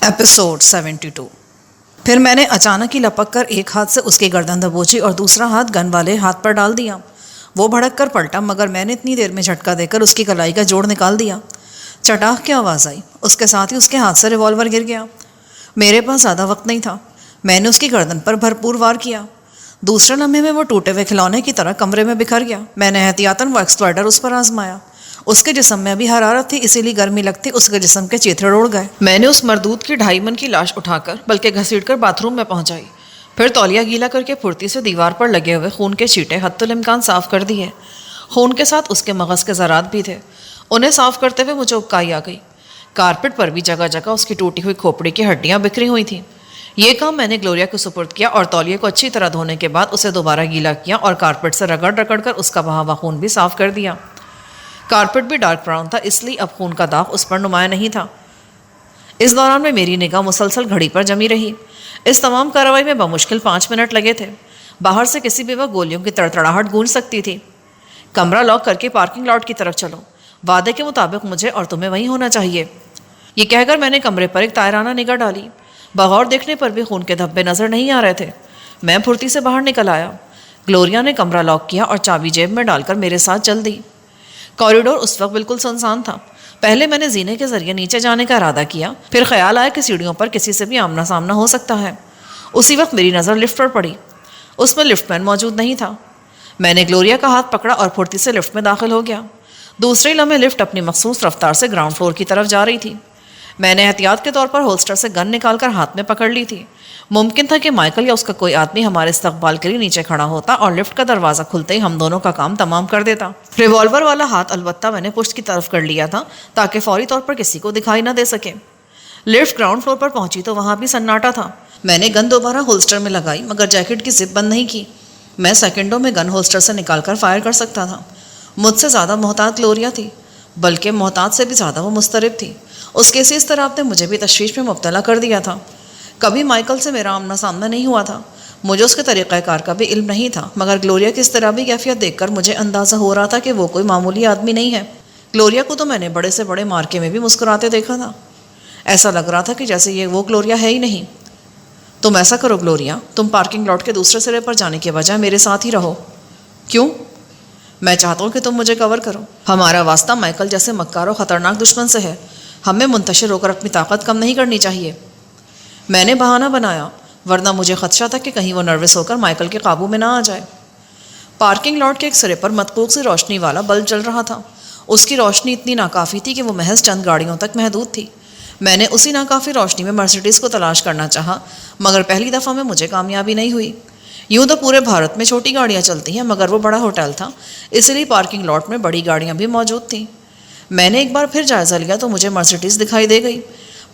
Episode 72۔ پھر میں نے اچانک ہی لپک کر ایک ہاتھ سے اس کی گردن دبوچی اور دوسرا ہاتھ گن والے ہاتھ پر ڈال دیا۔ وہ بھڑک کر پلٹا، مگر میں نے اتنی دیر میں جھٹکا دے کر اس کی کلائی کا جوڑ نکال دیا۔ چٹاخ کی آواز آئی، اس کے ساتھ ہی اس کے ہاتھ سے ریوالور گر گیا۔ میرے پاس زیادہ وقت نہیں تھا، میں نے اس کی گردن پر بھرپور وار کیا۔ دوسرے لمحے میں وہ ٹوٹے ہوئے کھلونے کی طرح کمرے میں بکھر گیا۔ میں نے احتیاطاً وہ ایکسپلوڈر اس پر آزمایا۔ اس کے جسم میں ابھی حرارت تھی، اسی لیے گرمی لگتی اس کے جسم کے چیتھڑ اڑ گئے۔ میں نے اس مردود کی 2.5 من کی لاش اٹھا کر بلکہ گھسیٹ کر باتھ روم میں پہنچائی، پھر تولیہ گیلا کر کے پھرتی سے دیوار پر لگے ہوئے خون کے چھینٹے حتی الامکان صاف کر دیے۔ خون کے ساتھ اس کے مغز کے ذرات بھی تھے، انہیں صاف کرتے ہوئے مجھے اکائی آ گئی۔ کارپٹ پر بھی جگہ جگہ اس کی ٹوٹی ہوئی کھوپڑی کی ہڈیاں بکھری ہوئی تھیں۔ یہ کام میں نے گلوریا کو سپرد کیا اور تولیے کو اچھی طرح دھونے کے بعد اسے دوبارہ گیلا کیا اور کارپٹ سے رگڑ کر اس کا بہا ہوا خون بھی صاف کر دیا۔ کارپٹ بھی ڈارک براؤن تھا، اس لیے اب خون کا داغ اس پر نمایاں نہیں تھا۔ اس دوران میں میری نگاہ مسلسل گھڑی پر جمی رہی۔ اس تمام کارروائی میں بمشکل 5 منٹ لگے تھے۔ باہر سے کسی بھی وقت گولیوں کی تڑتڑاہٹ گونج سکتی تھی۔ کمرہ لاک کر کے پارکنگ لاٹ کی طرف چلو، وعدے کے مطابق مجھے اور تمہیں وہیں ہونا چاہیے۔ یہ کہہ کر میں نے کمرے پر ایک طائرانہ نگاہ ڈالی۔ بغور دیکھنے پر بھی خون کے دھبے نظر نہیں آ رہے تھے۔ میں پھرتی سے باہر نکل آیا۔ گلوریا نے کمرہ لاک کیا اور چابی جیب میں ڈال کر میرے ساتھ چل دی۔ کوریڈور اس وقت بالکل سنسان تھا۔ پہلے میں نے زینے کے ذریعے نیچے جانے کا ارادہ کیا، پھر خیال آیا کہ سیڑھیوں پر کسی سے بھی آمنا سامنا ہو سکتا ہے۔ اسی وقت میری نظر لفٹ پر پڑی، اس میں لفٹ مین موجود نہیں تھا۔ میں نے گلوریا کا ہاتھ پکڑا اور پھرتی سے لفٹ میں داخل ہو گیا۔ دوسرے لمحے لفٹ اپنی مخصوص رفتار سے گراؤنڈ فلور کی طرف جا رہی تھی۔ میں نے احتیاط کے طور پر ہولسٹر سے گن نکال کر ہاتھ میں پکڑ لی تھی۔ ممکن تھا کہ مائیکل یا اس کا کوئی آدمی ہمارے استقبال کے لیے نیچے کھڑا ہوتا اور لفٹ کا دروازہ کھلتے ہی ہم دونوں کا کام تمام کر دیتا۔ ریوالور والا ہاتھ البتہ میں نے پشت کی طرف کر لیا تھا تاکہ فوری طور پر کسی کو دکھائی نہ دے سکے۔ لفٹ گراؤنڈ فلور پر پہنچی تو وہاں بھی سناٹا تھا۔ میں نے گن دوبارہ ہولسٹر میں لگائی، مگر جیکٹ کی زپ بند نہیں کی۔ میں سیکنڈوں میں گن ہولسٹر سے نکال کر فائر کر سکتا تھا۔ مجھ سے زیادہ محتاط گلوریا تھی، بلکہ محتاط سے بھی زیادہ وہ مضطرب تھی۔ اس کے اسی اضطراب نے مجھے بھی تشویش میں مبتلا کر دیا تھا۔ کبھی مائیکل سے میرا آمنا سامنا نہیں ہوا تھا، مجھے اس کے طریقہ کار کا بھی علم نہیں تھا، مگر گلوریا کی اضطرابی کیفیت دیکھ کر مجھے اندازہ ہو رہا تھا کہ وہ کوئی معمولی آدمی نہیں ہے۔ گلوریا کو تو میں نے بڑے سے بڑے مارکے میں بھی مسکراتے دیکھا تھا۔ ایسا لگ رہا تھا کہ جیسے یہ وہ گلوریا ہے ہی نہیں۔ تم ایسا کرو گلوریا، تم پارکنگ لاٹ کے دوسرے سرے پر جانے کے بجائے میرے ساتھ ہی رہو۔ کیوں؟ میں چاہتا ہوں کہ تم مجھے کور کرو۔ ہمارا واسطہ مائیکل جیسے مکار و خطرناک دشمن سے ہے، ہمیں منتشر ہو کر اپنی طاقت کم نہیں کرنی چاہیے۔ میں نے بہانہ بنایا، ورنہ مجھے خدشہ تھا کہ کہیں وہ نروس ہو کر مائیکل کے قابو میں نہ آ جائے۔ پارکنگ لاٹ کے ایک سرے پر مطبوق سی روشنی والا بلب جل رہا تھا۔ اس کی روشنی اتنی ناکافی تھی کہ وہ محض چند گاڑیوں تک محدود تھی۔ میں نے اسی ناکافی روشنی میں مرسیڈیز کو تلاش کرنا چاہا، مگر پہلی دفعہ میں مجھے کامیابی نہیں ہوئی۔ یوں تو پورے بھارت میں چھوٹی گاڑیاں چلتی ہیں، مگر وہ بڑا ہوٹل تھا، اس لیے پارکنگ لاٹ میں بڑی گاڑیاں بھی موجود تھیں۔ میں نے ایک بار پھر جائزہ لیا تو مجھے مرسیڈیز دکھائی دے گئی۔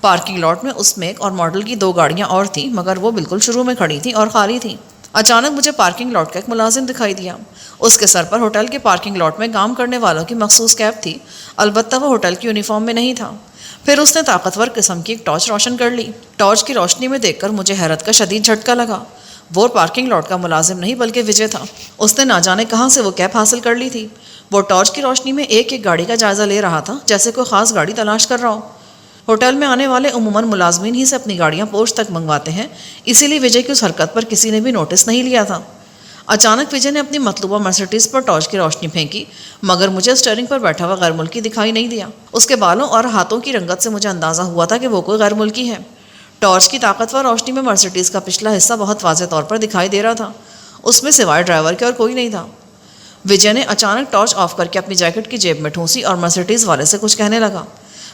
پارکنگ لاٹ میں اس میک اور ماڈل کی 2 گاڑیاں اور تھیں، مگر وہ بالکل شروع میں کھڑی تھیں اور خالی تھیں۔ اچانک مجھے پارکنگ لاٹ کا ایک ملازم دکھائی دیا۔ اس کے سر پر ہوٹل کے پارکنگ لاٹ میں کام کرنے والوں کی مخصوص کیپ تھی، البتہ وہ ہوٹل کی یونیفارم میں نہیں تھا۔ پھر اس نے طاقتور قسم کی ایک ٹارچ روشن کر لی۔ ٹارچ کی روشنی میں دیکھ کر مجھے حیرت کا شدید جھٹکا لگا۔ وہ پارکنگ لاٹ کا ملازم نہیں بلکہ وجے تھا۔ اس نے نہ جانے کہاں سے وہ کیپ حاصل کر لی تھی۔ وہ ٹارچ کی روشنی میں ایک ایک گاڑی کا جائزہ لے رہا تھا، جیسے کوئی خاص گاڑی تلاش کر رہا ہو۔ ہوٹل میں آنے والے عموماً ملازمین ہی سے اپنی گاڑیاں پوسٹ تک منگواتے ہیں، اسی لیے وجے کی اس حرکت پر کسی نے بھی نوٹس نہیں لیا تھا۔ اچانک وجے نے اپنی مطلوبہ مرسیڈیز پر ٹارچ کی روشنی پھینکی، مگر مجھے اسٹیئرنگ پر بیٹھا ہوا غیر ملکی دکھائی نہیں دیا۔ اس کے بالوں اور ہاتھوں کی رنگت سے مجھے اندازہ ہوا تھا کہ وہ کوئی غیر ملکی ہے۔ ٹارچ کی طاقتور روشنی میں مرسیڈیز کا پچھلا حصہ بہت واضح طور پر دکھائی دے رہا تھا، اس میں سوائے ڈرائیور کے اور کوئی نہیں تھا۔ وجے نے اچانک ٹارچ آف کر کے اپنی جیکٹ کی جیب میں ٹھونسی اور مرسیڈیز والے سے کچھ کہنے لگا۔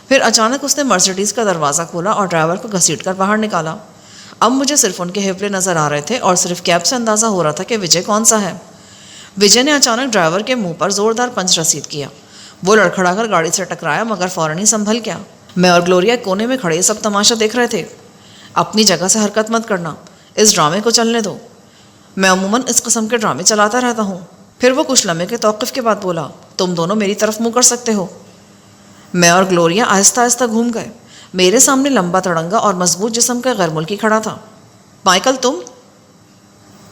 پھر اچانک اس نے مرسیڈیز کا دروازہ کھولا اور ڈرائیور کو گھسیٹ کر باہر نکالا۔ اب مجھے صرف ان کے حفلے نظر آ رہے تھے اور صرف کیب سے اندازہ ہو رہا تھا کہ وجے کون سا ہے۔ وجے نے اچانک ڈرائیور کے منہ پر زوردار پنچ رسید کیا۔ وہ لڑکھڑا کر گاڑی سے ٹکرایا، مگر فوراً ہی سنبھل گیا۔ میں اور گلوریا کونے میں کھڑے سب تماشا دیکھ رہے تھے۔ اپنی جگہ سے حرکت مت کرنا، اس ڈرامے کو چلنے دو۔ میں عموماً اس قسم کے ڈرامے چلاتا رہتا ہوں۔ پھر وہ کچھ لمحے کے توقف کے بعد بولا، تم دونوں میری طرف منہ کر سکتے ہو۔ میں اور گلوریا آہستہ آہستہ گھوم گئے۔ میرے سامنے لمبا تڑنگا اور مضبوط جسم کا غیر ملکی کھڑا تھا۔ مائیکل تم؟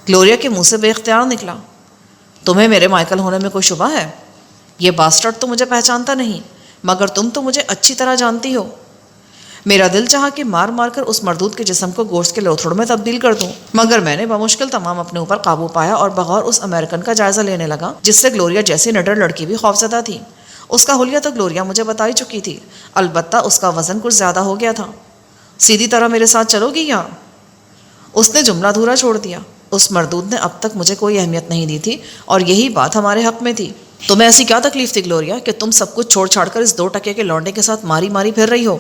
گلوریا کے منہ سے بے اختیار نکلا۔ تمہیں میرے مائیکل ہونے میں کوئی شبہ ہے؟ یہ باسٹرڈ تو مجھے پہچانتا نہیں، مگر تم تو مجھے اچھی طرح جانتی ہو۔ میرا دل چاہا کہ مار مار کر اس مردود کے جسم کو گوشت کے لوتھڑوں میں تبدیل کر دوں، مگر میں نے بمشکل تمام اپنے اوپر قابو پایا اور بغور اس امریکن کا جائزہ لینے لگا جس سے گلوریا جیسی نڈر لڑکی بھی خوفزدہ تھی۔ اس کا حلیہ تو گلوریا مجھے بتا ہی چکی تھی، البتہ اس کا وزن کچھ زیادہ ہو گیا تھا۔ سیدھی طرح میرے ساتھ چلو گی یا؟ اس نے جملہ دھورا چھوڑ دیا۔ اس مردود نے اب تک مجھے کوئی اہمیت نہیں دی تھی اور یہی بات ہمارے حق میں تھی۔ تمہیں ایسی کیا تکلیف تھی گلوریا کہ تم سب کچھ چھوڑ چھاڑ کر اس 2 ٹکے کے لونڈے کے ساتھ ماری ماری پھر رہی ہو؟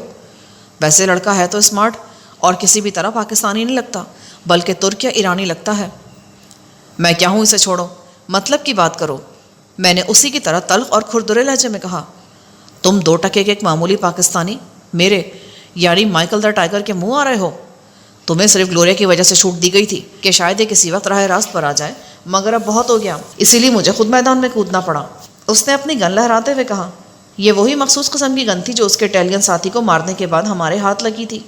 ویسے لڑکا ہے تو اسمارٹ اور کسی بھی طرح پاکستانی نہیں لگتا، بلکہ ترک یا ایرانی لگتا ہے۔ میں کیا ہوں، اسے چھوڑو، مطلب کی بات کرو، میں نے اسی کی طرح تلخ اور کھردرے لہجے میں کہا۔ تم 2 ٹکے کے ایک معمولی پاکستانی میرے یعنی مائیکل دا ٹائیگر کے منہ آ رہے ہو؟ تمہیں صرف گلوریا کی وجہ سے چھوٹ دی گئی تھی کہ شاید یہ کسی وقت راہ راست پر آ جائے، مگر اب بہت ہو گیا، اسی لیے مجھے خود میدان میں کودنا پڑا۔ اس نے اپنی گن لہراتے ہوئے کہا۔ یہ وہی مخصوص قسم کی گن تھی جو اس کے اٹیلین ساتھی کو مارنے کے بعد ہمارے ہاتھ لگی تھی۔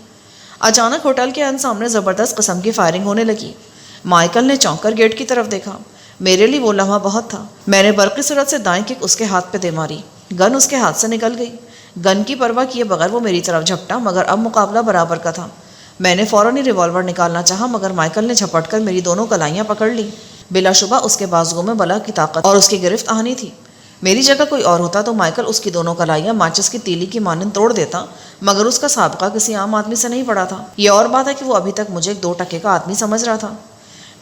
اچانک ہوٹل کے سامنے زبردست قسم کی فائرنگ ہونے لگی۔ مائیکل نے چونک کر گیٹ کی طرف دیکھا۔ میرے لیے وہ لمحہ بہت تھا۔ میں نے برقی صورت سے دائیں کک اس کے ہاتھ پہ دے ماری، گن اس کے ہاتھ سے نکل گئی۔ گن کی پرواہ کیے بغیر وہ میری طرف جھپٹا، مگر اب مقابلہ برابر کا تھا۔ میں نے فوراً ہی ریوالور نکالنا چاہا، مگر مائیکل نے جھپٹ کر میری دونوں کلائیاں پکڑ لی۔ بلا شبہ اس کے بازوؤں میں بلا کی طاقت اور اس کی گرفت آہنی تھی۔ میری جگہ کوئی اور ہوتا تو مائیکل اس کی دونوں کلائیاں ماچس کی تیلی کی مانند توڑ دیتا، مگر اس کا سابقہ کسی عام آدمی سے نہیں پڑا تھا۔ یہ اور بات ہے کہ وہ ابھی تک مجھے ایک 2 ٹکے کا آدمی سمجھ رہا تھا۔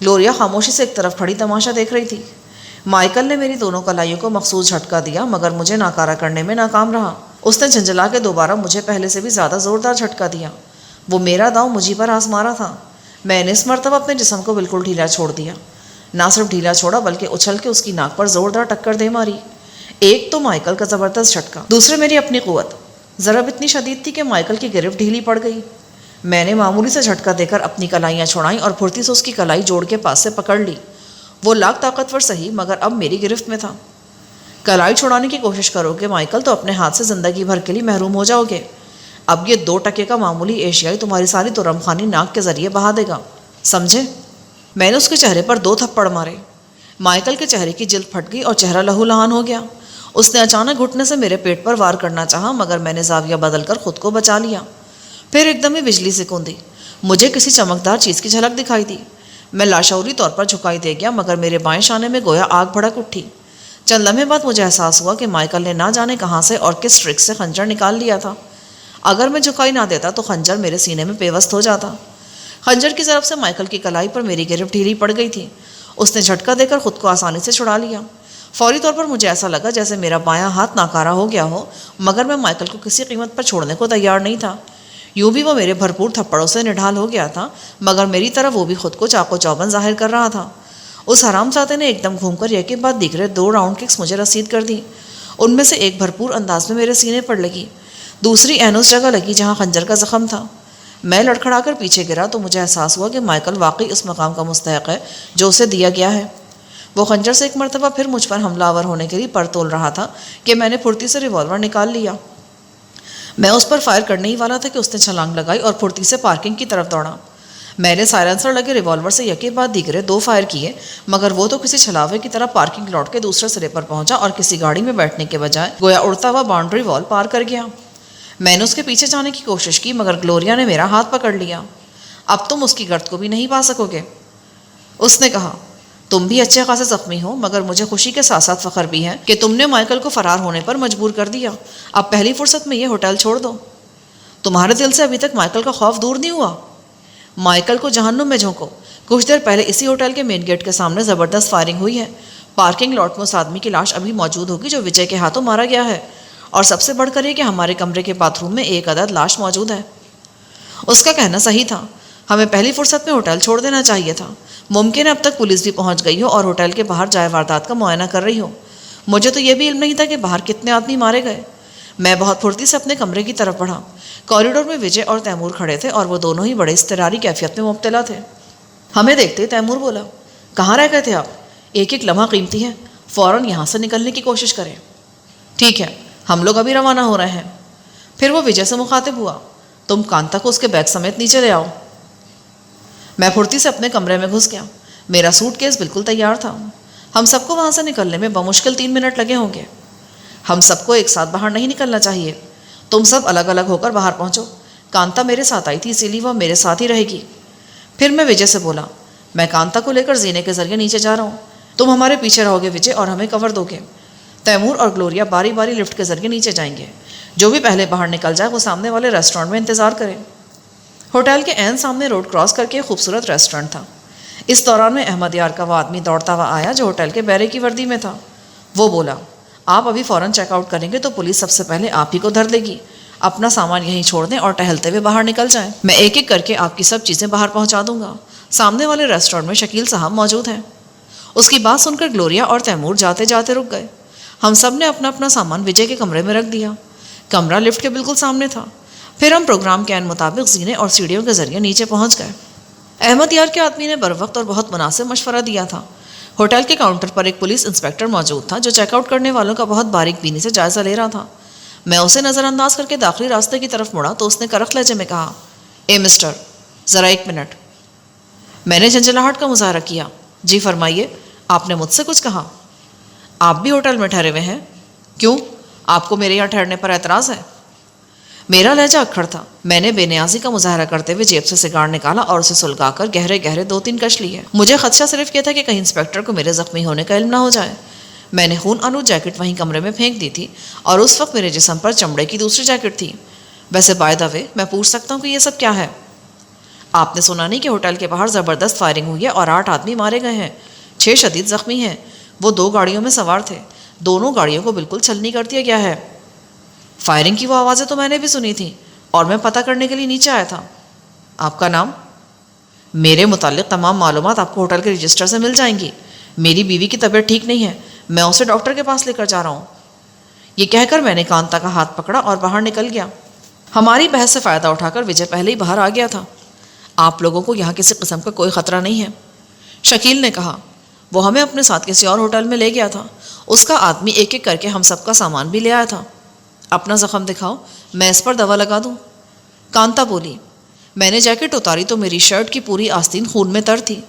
گلوریا خاموشی سے ایک طرف کھڑی تماشا دیکھ رہی تھی۔ مائیکل نے میری دونوں کلائیوں کو مخصوص جھٹکا دیا، مگر مجھے ناکارہ کرنے میں ناکام رہا۔ اس نے جھنجھلا کے دوبارہ مجھے پہلے سے بھی زیادہ زوردار جھٹکا دیا۔ وہ میرا داؤں مجھے پر آزما رہا تھا۔ میں نے اس مرتبہ اپنے جسم کو بالکل ڈھیلا چھوڑ دیا۔ نہ صرف ڈھیلا چھوڑا بلکہ اچھل کے اس کی ناک پر زوردار ٹکر دے ماری۔ ایک تو مائیکل کا زبردست جھٹکا، دوسرے میری اپنی قوت۔ ضرب اتنی شدید تھی کہ مائیکل کی گرفت ڈھیلی پڑ گئی۔ میں نے معمولی سے جھٹکا دے کر اپنی کلائیاں چھڑائیں اور پھرتی سے اس کی کلائی جوڑ کے پاس سے پکڑ لی۔ وہ لاکھ طاقتور سہی، مگر اب میری گرفت میں تھا۔ کلائی چھڑانے کی کوشش کرو گے مائیکل تو اپنے ہاتھ سے زندگی بھر کے لیے محروم ہو جاؤ گے۔ اب یہ 2 ٹکے کا معمولی ایشیائی تمہاری ساری ترم خانی ناک کے ذریعے بہا دے گا، سمجھے؟ میں نے اس کے چہرے پر 2 تھپڑ مارے۔ مائیکل کے چہرے کی جلد پھٹ گئی اور چہرہ لہو لہان ہو گیا۔ اس نے اچانک گھٹنے سے میرے پیٹ پر وار کرنا چاہا، مگر میں نے زاویہ بدل کر خود کو بچا لیا۔ پھر ایک دم ہی بجلی سے کوندی۔ مجھے کسی چمکدار چیز کی جھلک دکھائی دی۔ میں لاشعوری طور پر جھکائی دے گیا، مگر میرے بائیں شانے میں گویا آگ بھڑک اٹھی۔ چند لمحے بعد مجھے احساس ہوا کہ مائیکل نے نہ جانے کہاں سے اور کس ٹرک سے خنجر نکال لیا تھا۔ اگر میں جھکائی نہ دیتا تو خنجر میرے سینے میں پیوست ہو جاتا۔ خنجر کی طرف سے مائیکل کی کلائی پر میری گرفت ڈھیلی پڑ گئی تھی۔ اس نے جھٹکا دے کر خود کو آسانی سے چھڑا لیا۔ فوری طور پر مجھے ایسا لگا جیسے میرا بایاں ہاتھ ناکارہ ہو گیا ہو، مگر میں مائیکل کو کسی قیمت پر چھوڑنے کو تیار نہیں تھا۔ یوں بھی وہ میرے بھرپور تھپڑوں سے نڈھال ہو گیا تھا، مگر میری طرف وہ بھی خود کو چاقو چوبند ظاہر کر رہا تھا۔ اس حرام زادے نے ایک دم گھوم کر یکے بعد دیگرے 2 راؤنڈ ککس مجھے رسید کر دی۔ ان میں سے ایک بھرپور انداز میں میرے سینے پر لگی، دوسری عین اس جگہ لگی جہاں خنجر کا زخم تھا۔ میں لڑکھڑا کر پیچھے گرا تو مجھے احساس ہوا کہ مائیکل واقعی اس مقام کا مستحق ہے جو اسے دیا گیا ہے۔ وہ خنجر سے ایک مرتبہ پھر مجھ پر حملہ آور ہونے کے لیے پر تول رہا تھا کہ میں نے پھرتی سے ریوالور نکال لیا۔ میں اس پر فائر کرنے ہی والا تھا کہ اس نے چھلانگ لگائی اور پھرتی سے پارکنگ کی طرف دوڑا۔ میں نے سائلنسر لگے ریوالور سے یکے بعد دیگرے 2 فائر کیے، مگر وہ تو کسی چھلاوے کی طرح پارکنگ لاٹ کے دوسرے سرے پر پہنچا اور کسی گاڑی میں بیٹھنے کے بجائے گویا اڑتا ہوا باؤنڈری وال پار کر گیا۔ میں نے اس کے پیچھے جانے کی کوشش کی، مگر گلوریا نے میرا ہاتھ پکڑ لیا۔ اب تم اس کی گرد کو بھی نہیں پا سکو گے، اس نے کہا۔ تم بھی اچھے خاصے زخمی ہو، مگر مجھے خوشی کے ساتھ ساتھ فخر بھی ہے کہ تم نے مائیکل کو فرار ہونے پر مجبور کر دیا۔ اب پہلی فرصت میں یہ ہوٹل چھوڑ دو۔ تمہارے دل سے ابھی تک مائیکل کا خوف دور نہیں ہوا؟ مائیکل کو جہنم میں جھونکو۔ کچھ دیر پہلے اسی ہوٹل کے مین گیٹ کے سامنے زبردست فائرنگ ہوئی ہے۔ پارکنگ لاٹ میں اس آدمی کی لاش ابھی موجود ہوگی جو وجے کے ہاتھوں مارا گیا ہے، اور سب سے بڑھ کر یہ کہ ہمارے کمرے کے باتھ روم میں 1 عدد لاش موجود ہے۔ اس کا کہنا صحیح تھا، ہمیں پہلی فرصت میں ہوٹل چھوڑ دینا چاہیے تھا۔ ممکن ہے اب تک پولیس بھی پہنچ گئی ہو اور ہوٹل کے باہر جائے واردات کا معائنہ کر رہی ہو۔ مجھے تو یہ بھی علم نہیں تھا کہ باہر کتنے آدمی مارے گئے۔ میں بہت پھرتی سے اپنے کمرے کی طرف بڑھا۔ کوریڈور میں وجے اور تیمور کھڑے تھے اور وہ دونوں ہی بڑے اضطراری کیفیت میں مبتلا تھے۔ ہمیں دیکھتے ہی تیمور بولا، کہاں رہ گئے تھے آپ؟ ایک ایک لمحہ قیمتی ہے، فوراً یہاں سے نکلنے کی کوشش کریں۔ ٹھیک ہے، ہم لوگ ابھی روانہ ہو رہے ہیں۔ پھر وہ وجے سے مخاطب ہوا، تم کانتا کو اس کے بیگ سمیت نیچے لے آؤ۔ میں پھرتی سے اپنے کمرے میں گھس گیا۔ میرا سوٹ کیس بالکل تیار تھا۔ ہم سب کو وہاں سے نکلنے میں بمشکل 3 منٹ لگے ہوں گے۔ ہم سب کو ایک ساتھ باہر نہیں نکلنا چاہیے، تم سب الگ الگ ہو کر باہر پہنچو۔ کانتا میرے ساتھ آئی تھی، اسی لیے وہ میرے ساتھ ہی رہے گی۔ پھر میں وجے سے بولا، میں کانتا کو لے کر زینے کے ذریعے نیچے جا رہا ہوں، تم ہمارے پیچھے رہو گے وجے، اور ہمیں کور دو گے۔ تیمور اور گلوریا باری باری لفٹ کے ذریعے نیچے جائیں گے، جو بھی پہلے باہر نکل جائے وہ سامنے والے ریسٹورینٹ میں انتظار کرے۔ ہوٹل کے عین سامنے روڈ کراس کر کے خوبصورت ریسٹورینٹ تھا۔ اس دوران میں احمد یار کا وہ آدمی دوڑتا ہوا آیا جو ہوٹل کے بیرے کی وردی میں تھا۔ وہ بولا، آپ ابھی فوراً چیک آؤٹ کریں گے تو پولیس سب سے پہلے آپ ہی کو دھر لے گی، اپنا سامان یہیں چھوڑ دیں اور ٹہلتے ہوئے باہر نکل جائیں، میں ایک ایک کر کے آپ کی سب چیزیں باہر پہنچا دوں گا۔ سامنے والے ریسٹورینٹ میں شکیل صاحب موجود ہیں۔ اس کی بات سن کر گلوریا اور تیمور جاتے جاتے رک گئے۔ ہم سب نے اپنا اپنا سامان وجے کے کمرے میں رکھ دیا۔ کمرہ لفٹ کے بالکل سامنے تھا۔ پھر ہم پروگرام کے عین مطابق زینے اور سیڑھیوں کے ذریعے نیچے پہنچ گئے۔ احمد یار کے آدمی نے بروقت اور بہت مناسب مشورہ دیا تھا۔ ہوٹل کے کاؤنٹر پر ایک پولیس انسپکٹر موجود تھا جو چیک آؤٹ کرنے والوں کا بہت باریک بینی سے جائزہ لے رہا تھا۔ میں اسے نظر انداز کر کے داخلی راستے کی طرف مڑا تو اس نے کرخت لہجے میں کہا، اے مسٹر، ذرا ایک منٹ۔ میں نے جھنجھلاہٹ کا مظاہرہ کیا۔ جی فرمائیے، آپ نے مجھ سے کچھ کہا؟ آپ بھی ہوٹل میں ٹھہرے ہوئے ہیں؟ کیوں، آپ کو میرے یہاں ٹھہرنے پر اعتراض ہے؟ میرا لہجہ اکھڑ تھا۔ میں نے بے نیازی کا مظاہرہ کرتے ہوئے جیب سے سگار نکالا اور اسے سلگا کر گہرے گہرے 2-3 کش لیے۔ مجھے خدشہ صرف یہ تھا کہ کہیں انسپکٹر کو میرے زخمی ہونے کا علم نہ ہو جائے۔ میں نے خون آلود جیکٹ وہیں کمرے میں پھینک دی تھی اور اس وقت میرے جسم پر چمڑے کی دوسری جیکٹ تھی۔ ویسے بائی دا وے، میں پوچھ سکتا ہوں کہ یہ سب کیا ہے؟ آپ نے سنا نہیں کہ ہوٹل کے باہر زبردست فائرنگ ہوئی ہے اور 8 آدمی مارے گئے ہیں، 6 شدید زخمی ہیں۔ وہ 2 گاڑیوں میں سوار تھے، دونوں گاڑیوں کو بالکل چھلنی کر دیا گیا ہے۔ فائرنگ کی وہ آوازیں تو میں نے بھی سنی تھیں اور میں پتہ کرنے کے لیے نیچے آیا تھا۔ آپ کا نام؟ میرے متعلق تمام معلومات آپ کو ہوٹل کے رجسٹر سے مل جائیں گی۔ میری بیوی کی طبیعت ٹھیک نہیں ہے، میں اسے ڈاکٹر کے پاس لے کر جا رہا ہوں۔ یہ کہہ کر میں نے کانتا کا ہاتھ پکڑا اور باہر نکل گیا۔ ہماری بحث سے فائدہ اٹھا کر وجے پہلے ہی باہر آ گیا تھا۔ آپ لوگوں کو یہاں کسی قسم کا کوئی خطرہ نہیں ہے، شکیل نے کہا۔ وہ ہمیں اپنے ساتھ کسی اور ہوٹل میں لے گیا تھا۔ اس کا آدمی ایک ایک کر کے ہم سب کا سامان بھی لے آیا تھا۔ اپنا زخم دکھاؤ، میں اس پر دوا لگا دوں۔ کانتا بولی۔ میں نے جیکٹ اتاری تو میری شرٹ کی پوری آستین خون میں تر تھی۔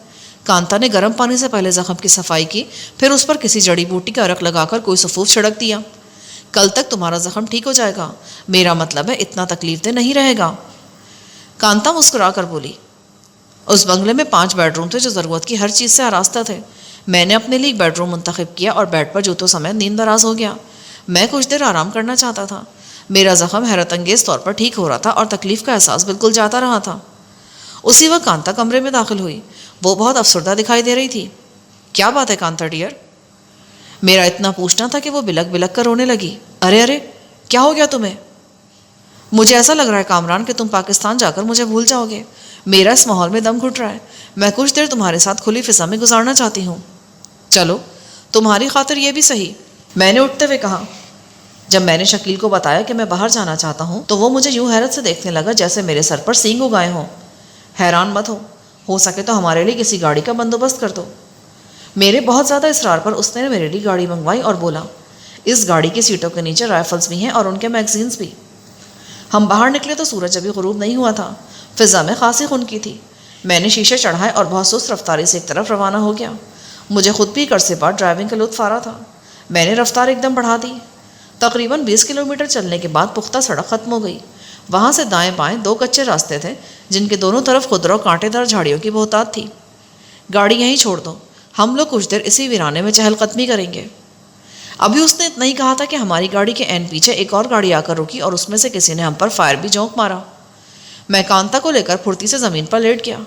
کانتا نے گرم پانی سے پہلے زخم کی صفائی کی، پھر اس پر کسی جڑی بوٹی کا عرق لگا کر کوئی سفوف چھڑک دیا۔ کل تک تمہارا زخم ٹھیک ہو جائے گا، میرا مطلب ہے اتنا تکلیف دہ نہیں رہے گا۔ کانتا مسکرا کر بولی۔ اس بنگلے میں 5 بیڈ روم تھے جو ضرورت کی ہر چیز سے آراستہ تھے۔ میں نے اپنے لیے ایک بیڈ روم منتخب کیا اور بیڈ پر جوتوں سمیت نیند دراز ہو گیا۔ میں کچھ دیر آرام کرنا چاہتا تھا۔ میرا زخم حیرت انگیز طور پر ٹھیک ہو رہا تھا اور تکلیف کا احساس بالکل جاتا رہا تھا۔ اسی وقت کانتا کمرے میں داخل ہوئی۔ وہ بہت افسردہ دکھائی دے رہی تھی۔ کیا بات ہے کانتا ڈیئر؟ میرا اتنا پوچھنا تھا کہ وہ بلک بلک کر رونے لگی۔ ارے کیا ہو گیا تمہیں؟ مجھے ایسا لگ رہا ہے کامران کہ تم پاکستان جا کر مجھے بھول جاؤ گے۔ میرا اس ماحول میں دم گھٹ رہا ہے۔ میں کچھ دیر تمہارے ساتھ کھلی فضا میں گزارنا چاہتی ہوں۔ چلو، تمہاری خاطر یہ بھی صحیح، میں نے اٹھتے ہوئے کہا۔ جب میں نے شکیل کو بتایا کہ میں باہر جانا چاہتا ہوں تو وہ مجھے یوں حیرت سے دیکھنے لگا جیسے میرے سر پر سینگ اگائے ہوں۔ حیران مت ہو سکے تو ہمارے لیے کسی گاڑی کا بندوبست کر دو۔ میرے بہت زیادہ اصرار پر اس نے میرے لیے گاڑی منگوائی اور بولا، اس گاڑی کی سیٹوں کے نیچے رائفلز بھی ہیں اور ان کے میگزینز بھی۔ ہم باہر نکلے تو سورج ابھی غروب نہیں ہوا تھا، فضا میں خاصی خنکی تھی۔ میں نے شیشے چڑھائے اور بہت سست رفتاری سے ایک طرف روانہ ہو گیا۔ مجھے خود بھی ایک عرصے بعد ڈرائیونگ کا لطف آ رہا تھا۔ میں نے رفتار ایک دم بڑھا دی۔ تقریباً 20 کلومیٹر چلنے کے بعد پختہ سڑک ختم ہو گئی۔ وہاں سے دائیں بائیں 2 کچے راستے تھے جن کے دونوں طرف خضر و کانٹے دار جھاڑیوں کی بہتات تھی۔ گاڑی یہیں چھوڑ دو، ہم لوگ کچھ دیر اسی ویرانے میں چہل قدمی کریں گے۔ ابھی اس نے اتنا ہی کہا تھا کہ ہماری گاڑی کے عین پیچھے ایک اور گاڑی آ کر رکی اور اس میں سے کسی نے ہم پر فائر بھی جونک مارا۔ میں کانتا کو لے کر پھرتی سے زمین پر لیٹ گیا۔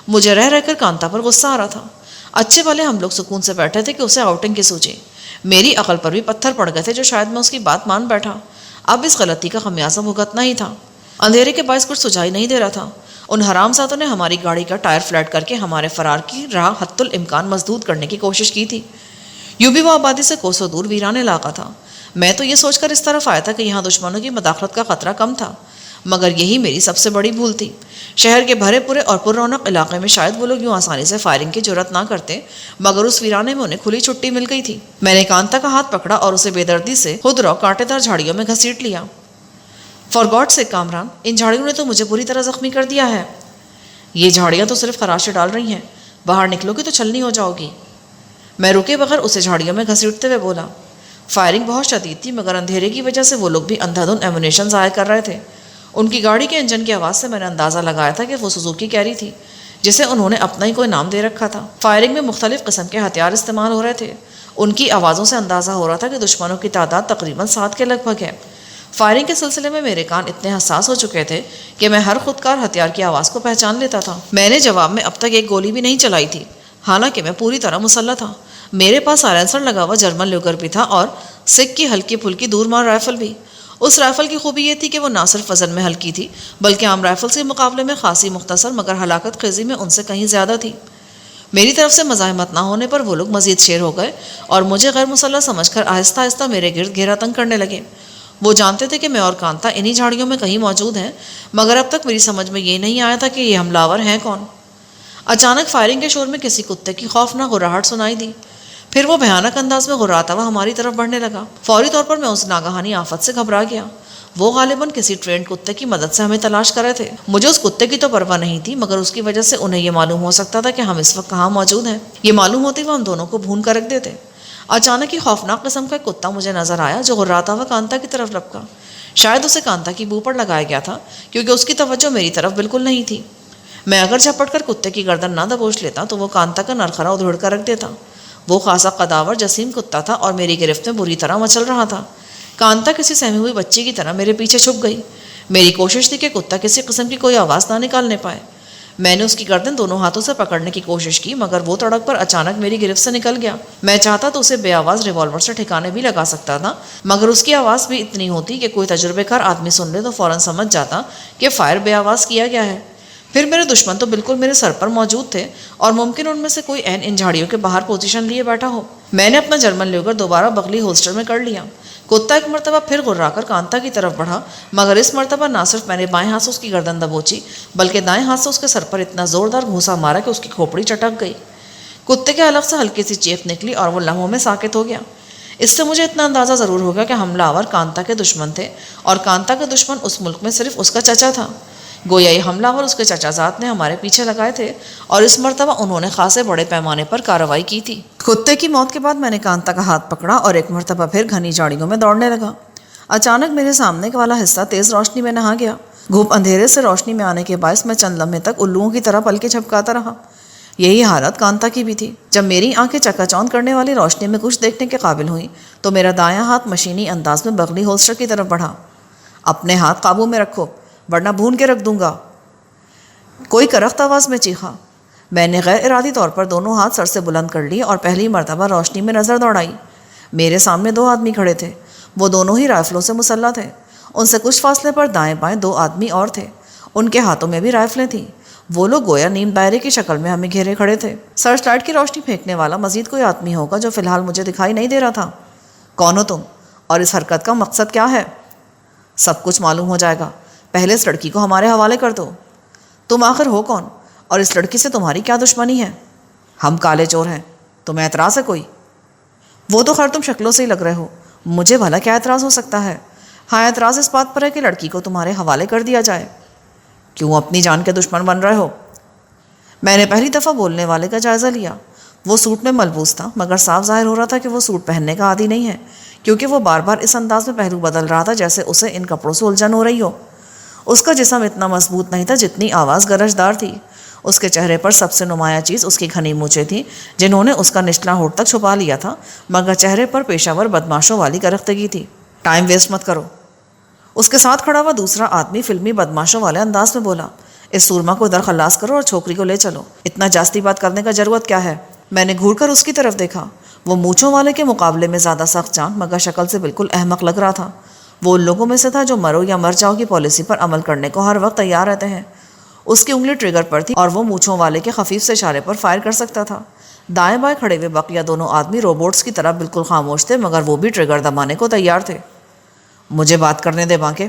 مجھے رہ کر کانتا پر غصہ آ رہا تھا۔ اچھے بھلے ہم لوگ سکون سے بیٹھے تھے کہ اسے آؤٹنگ کی سوچی۔ میری عقل پر بھی پتھر پڑ گئے تھے جو شاید میں اس کی بات مان بیٹھا۔ اب اس غلطی کا خمیازہ بھگتنا ہی تھا۔ اندھیرے کے باعث کچھ سجائی نہیں دے رہا تھا۔ ان حرام زادوں نے ہماری گاڑی کا ٹائر فلیٹ کر کے ہمارے فرار کی راہ حتی الامکان مسدود کرنے کی کوشش کی تھی۔ یوں بھی وہ آبادی سے کوسوں دور ویران علاقہ تھا۔ میں تو یہ سوچ کر اس طرف آیا تھا کہ یہاں دشمنوں کی مداخلت کا خطرہ کم تھا، مگر یہی میری سب سے بڑی بھول تھی۔ شہر کے بھرے پورے اور پر رونق علاقے میں شاید وہ لوگ یوں آسانی سے فائرنگ کی جرات نہ کرتے، مگر اس ویرانے میں انہیں کھلی چھٹی مل گئی تھی۔ میں نے کانتا کا ہاتھ پکڑا اور اسے بے دردی سے خود رو کانٹے دار جھاڑیوں میں گھسیٹ لیا۔ فار گاڈ سے کامران، ان جھاڑیوں نے تو مجھے بری طرح زخمی کر دیا ہے۔ یہ جھاڑیاں تو صرف خراشیں ڈال رہی ہیں، باہر نکلو گی تو چھلنی ہو جاؤ گی۔ میں رکے بغیر اسے جھاڑیوں میں گھسیٹتے ہوئے بولا۔ فائرنگ بہت شدید تھی، مگر اندھیرے کی وجہ سے وہ لوگ بھی اندھا دھند ایمونیشن ضائع کر رہے تھے۔ ان کی گاڑی کے انجن کی آواز سے میں نے اندازہ لگایا تھا کہ وہ سوزوکی کیری تھی، جسے انہوں نے اپنا ہی کوئی نام دے رکھا تھا۔ فائرنگ میں مختلف قسم کے ہتھیار استعمال ہو رہے تھے۔ ان کی آوازوں سے اندازہ ہو رہا تھا کہ دشمنوں کی تعداد تقریباً 7 کے لگ بھگ ہے۔ فائرنگ کے سلسلے میں میرے کان اتنے حساس ہو چکے تھے کہ میں ہر خودکار ہتھیار کی آواز کو پہچان لیتا تھا۔ میں نے جواب میں اب تک ایک گولی بھی نہیں چلائی تھی، حالانکہ میں پوری طرح مسلح تھا۔ میرے پاس سائلنسر لگا ہوا جرمن لیوگر بھی تھا اور سک کی ہلکی پھلکی دور مار رائفل بھی۔ اس رائفل کی خوبی یہ تھی کہ وہ نہ صرف وزن میں ہلکی تھی بلکہ عام رائفل کے مقابلے میں خاصی مختصر مگر ہلاکت خیزی میں ان سے کہیں زیادہ تھی۔ میری طرف سے مزاحمت نہ ہونے پر وہ لوگ مزید شیر ہو گئے اور مجھے غیر مسلح سمجھ کر آہستہ آہستہ میرے گرد گھیرا تنگ کرنے لگے۔ وہ جانتے تھے کہ میں اور کانتا انہی جھاڑیوں میں کہیں موجود ہیں، مگر اب تک میری سمجھ میں یہ نہیں آیا تھا کہ یہ حملہ آور ہیں کون۔ اچانک فائرنگ کے شور میں کسی کتے کی خوفناک غراہٹ سنائی دی، پھر وہ بھیانک انداز میں غراتا ہوا ہماری طرف بڑھنے لگا۔ فوری طور پر میں اس ناگہانی آفت سے گھبرا گیا۔ وہ غالباً کسی ٹرینڈ کتے کی مدد سے ہمیں تلاش کر رہے تھے۔ مجھے اس کتے کی تو پرواہ نہیں تھی، مگر اس کی وجہ سے انہیں یہ معلوم ہو سکتا تھا کہ ہم اس وقت کہاں موجود ہیں۔ یہ معلوم ہوتے وہ ہم دونوں کو بھون کر رکھ دیتے۔ اچانک ہی خوفناک قسم کا ایک کتا مجھے نظر آیا جو غراتا ہوا کانتا کی طرف لپکا۔ شاید اسے کانتا کی بو پر لگایا گیا تھا کیونکہ اس کی توجہ میری طرف بالکل نہیں تھی۔ میں اگر جھپٹ کر کتے کی گردن نہ دبوچ لیتا تو وہ کانتا کا نرخرا ادھیڑ کر رکھ دیتا۔ وہ خاصا قداور جسیم کتا تھا اور میری گرفت میں بری طرح مچل رہا تھا۔ کانتا کسی سہمی ہوئی بچی کی طرح میرے پیچھے چھپ گئی۔ میری کوشش تھی کہ کتا کسی قسم کی کوئی آواز نہ نکالنے پائے۔ میں نے اس کی گردن دونوں ہاتھوں سے پکڑنے کی کوشش کی، مگر وہ تڑک پر اچانک میری گرفت سے نکل گیا۔ میں چاہتا تو اسے بے آواز ریوالور سے ٹھکانے بھی لگا سکتا تھا، مگر اس کی آواز بھی اتنی ہوتی کہ کوئی تجربے کار آدمی سن لے تو فوراً سمجھ جاتا کہ فائر بے آواز کیا گیا ہے۔ پھر میرے دشمن تو بالکل میرے سر پر موجود تھے اور ممکن ان میں سے کوئی عین ان جھاڑیوں کے باہر پوزیشن لیے بیٹھا ہو۔ میں نے اپنا جرمن لیوگر دوبارہ بغلی ہولسٹر میں کر لیا۔ کتا ایک مرتبہ پھر غرا کر کانتا کی طرف بڑھا، مگر اس مرتبہ نہ صرف میں نے بائیں ہاتھ سے اس کی گردن دبوچی بلکہ دائیں ہاتھ سے اس کے سر پر اتنا زوردار گھوسا مارا کہ اس کی کھوپڑی چٹک گئی۔ کتے کے حلق سے ہلکی سی چیخ نکلی اور وہ لمحوں میں ساکت ہو گیا۔ اس سے مجھے اتنا اندازہ ضرور ہو گیا کہ حملہ آور کانتا کے دشمن تھے اور کانتا کا دشمن اس ملک میں صرف اس کا چچا تھا۔ گویا یہ حملہ آور اس کے چچا زاد نے ہمارے پیچھے لگائے تھے اور اس مرتبہ انہوں نے خاصے بڑے پیمانے پر کارروائی کی تھی۔ کتے کی موت کے بعد میں نے کانتا کا ہاتھ پکڑا اور ایک مرتبہ پھر گھنی جھاڑیوں میں دوڑنے لگا۔ اچانک میرے سامنے والا حصہ تیز روشنی میں نہا گیا۔ گھوپ اندھیرے سے روشنی میں آنے کے باعث میں چند لمحے تک الوؤں کی طرح پلکیں جھپکاتا رہا۔ یہی حالت کانتا کی بھی تھی۔ جب میری آنکھیں چکا چوند کرنے والی روشنی میں کچھ دیکھنے کے قابل ہوئیں تو میرا دایاں ہاتھ مشینی انداز میں بغلی ہولسٹر کی طرف بڑھا۔ اپنے ہاتھ قابو میں رکھو ورنہ بھون کے رکھ دوں گا، کوئی کرخت آواز میں چیخا۔ میں نے غیر ارادی طور پر دونوں ہاتھ سر سے بلند کر لیے اور پہلی مرتبہ روشنی میں نظر دوڑائی۔ میرے سامنے 2 آدمی کھڑے تھے۔ وہ دونوں ہی رائفلوں سے مسلح تھے۔ ان سے کچھ فاصلے پر دائیں بائیں 2 آدمی اور تھے، ان کے ہاتھوں میں بھی رائفلیں تھیں۔ وہ لوگ گویا نیم دائرے کی شکل میں ہمیں گھیرے کھڑے تھے۔ سرچ لائٹ کی روشنی پھینکنے والا مزید کوئی آدمی ہوگا جو فی الحال مجھے دکھائی نہیں دے رہا تھا۔ کون ہو تم اور اس حرکت کا مقصد کیا ہے؟ سب کچھ معلوم ہو جائے گا، پہلے اس لڑکی کو ہمارے حوالے کر دو۔ تم آخر ہو کون اور اس لڑکی سے تمہاری کیا دشمنی ہے؟ ہم کالے چور ہیں، تمہیں اعتراض ہے کوئی؟ وہ تو خیر تم شکلوں سے ہی لگ رہے ہو، مجھے بھلا کیا اعتراض ہو سکتا ہے؟ ہاں اعتراض اس بات پر ہے کہ لڑکی کو تمہارے حوالے کر دیا جائے۔ کیوں اپنی جان کے دشمن بن رہے ہو؟ میں نے پہلی دفعہ بولنے والے کا جائزہ لیا۔ وہ سوٹ میں ملبوس تھا، مگر صاف ظاہر ہو رہا تھا کہ وہ سوٹ پہننے کا عادی نہیں ہے، کیونکہ وہ بار بار اس انداز میں پہلو بدل رہا تھا جیسے اسے ان کپڑوں سے الجھن ہو رہی ہو۔ اس کا جسم اتنا مضبوط نہیں تھا جتنی آواز گرجدار تھی۔ اس کے چہرے پر سب سے نمایاں چیز اس کی گھنی مونچھیں تھیں جنہوں نے اس کا نچلا ہونٹ تک چھپا لیا تھا، مگر چہرے پر پیشہ ور بدماشوں والی کرختگی تھی۔ ٹائم ویسٹ مت کرو، اس کے ساتھ کھڑا ہوا دوسرا آدمی فلمی بدماشوں والے انداز میں بولا۔ اس سورما کو ادھر خلاص کرو اور چھوکری کو لے چلو، اتنا جاستی بات کرنے کا ضرورت کیا ہے؟ میں نے گھور کر اس کی طرف دیکھا۔ وہ مونچھوں والے کے مقابلے میں زیادہ سخت جان مگر شکل سے بالکل احمق لگ رہا تھا۔ وہ ان لوگوں میں سے تھا جو مرو یا مر جاؤ کی پالیسی پر عمل کرنے کو ہر وقت تیار رہتے ہیں۔ اس کی انگلی ٹریگر پر تھی اور وہ مونچھوں والے کے خفیف سے اشارے پر فائر کر سکتا تھا۔ دائیں بائیں کھڑے ہوئے بقیہ دونوں آدمی روبوٹس کی طرح بالکل خاموش تھے، مگر وہ بھی ٹریگر دبانے کو تیار تھے۔ مجھے بات کرنے دے بانکے،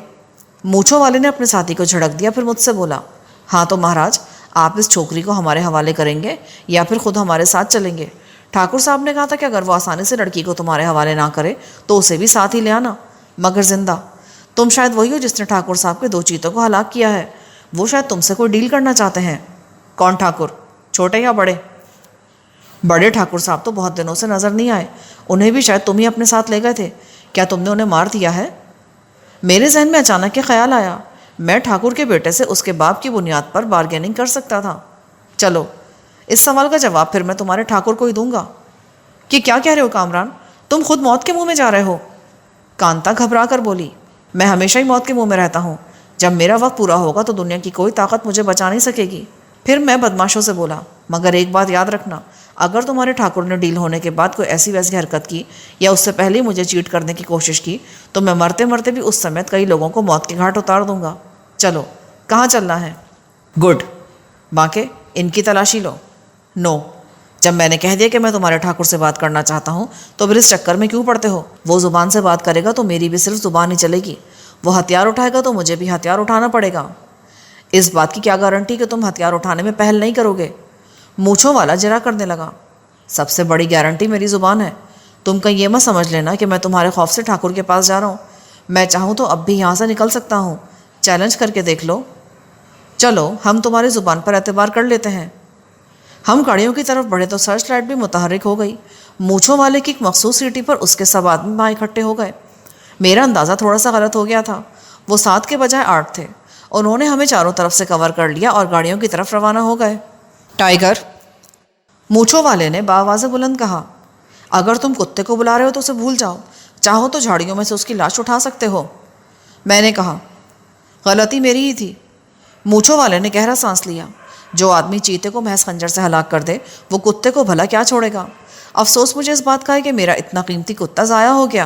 مونچھوں والے نے اپنے ساتھی کو جھڑک دیا، پھر مجھ سے بولا۔ ہاں تو مہاراج، آپ اس چھوکری کو ہمارے حوالے کریں گے یا پھر خود ہمارے ساتھ چلیں گے؟ ٹھاکر صاحب نے کہا تھا کہ اگر وہ آسانی سے لڑکی کو تمہارے حوالے نہ کرے تو اسے بھی ساتھ ہی لے آنا، مگر زندہ۔ تم شاید وہی ہو جس نے ٹھاکر صاحب کے 2 چیتوں کو ہلاک کیا ہے۔ وہ شاید تم سے کوئی ڈیل کرنا چاہتے ہیں۔ کون ٹھاکر، چھوٹے یا بڑے؟ بڑے ٹھاکر صاحب تو بہت دنوں سے نظر نہیں آئے، انہیں بھی شاید تم ہی اپنے ساتھ لے گئے تھے۔ کیا تم نے انہیں مار دیا ہے؟ میرے ذہن میں اچانک یہ خیال آیا۔ میں ٹھاکر کے بیٹے سے اس کے باپ کی بنیاد پر بارگیننگ کر سکتا تھا۔ چلو اس سوال کا جواب پھر میں تمہارے ٹھاکر کو ہی دوں گا۔ کہ کیا کہہ رہے ہو کامران؟ تم خود موت کے منہ میں جا رہے ہو؟ کانتا گھبرا کر بولی۔ میں ہمیشہ ہی موت کے منہ میں رہتا ہوں۔ جب میرا وقت پورا ہوگا تو دنیا کی کوئی طاقت مجھے بچا نہیں سکے گی۔ پھر میں بدماشوں سے بولا، مگر ایک بات یاد رکھنا، اگر تمہارے ٹھاکر نے ڈیل ہونے کے بعد کوئی ایسی ویسی حرکت کی یا اس سے پہلے مجھے چیٹ کرنے کی کوشش کی تو میں مرتے مرتے بھی اس سمیت کئی لوگوں کو موت کے گھاٹ اتار دوں گا۔ چلو کہاں چلنا ہے؟ گڈ، باقی ان کی تلاشی لو۔ نو، جب میں نے کہہ دیا کہ میں تمہارے ٹھاکر سے بات کرنا چاہتا ہوں تو پھر اس چکر میں کیوں پڑتے ہو؟ وہ زبان سے بات کرے گا تو میری بھی صرف زبان ہی چلے گی، وہ ہتھیار اٹھائے گا تو مجھے بھی ہتھیار اٹھانا پڑے گا۔ اس بات کی کیا گارنٹی کہ تم ہتھیار اٹھانے میں پہل نہیں کرو گے؟ مونچھوں والا جرا کرنے لگا۔ سب سے بڑی گارنٹی میری زبان ہے۔ تم کہیں یہ مت سمجھ لینا کہ میں تمہارے خوف سے ٹھاکر کے پاس جا رہا ہوں۔ میں چاہوں تو اب بھی یہاں سے نکل سکتا ہوں، چیلنج کر کے دیکھ لو۔ چلو ہم تمہاری زبان پر اعتبار کر لیتے ہیں۔ ہم گاڑیوں کی طرف بڑھے تو سرچ لائٹ بھی متحرک ہو گئی۔ مونچھوں والے کی ایک مخصوص سیٹی پر اس کے سب آدمی وہاں اکٹھے ہو گئے۔ میرا اندازہ تھوڑا سا غلط ہو گیا تھا، وہ 7 کے بجائے 8 تھے۔ انہوں نے ہمیں چاروں طرف سے کور کر لیا اور گاڑیوں کی طرف روانہ ہو گئے۔ ٹائیگر، مونچھوں والے نے بآواز بلند کہا، اگر تم کتے کو بلا رہے ہو تو اسے بھول جاؤ، چاہو تو جھاڑیوں میں سے اس کی لاش اٹھا سکتے ہو۔ میں نے کہا، غلطی میری ہی تھی۔ مونچھوں والے نے گہرا سانس لیا۔ جو آدمی چیتے کو محض خنجر سے ہلاک کر دے وہ کتے کو بھلا کیا چھوڑے گا؟ افسوس مجھے اس بات کا ہے کہ میرا اتنا قیمتی کتا ضائع ہو گیا۔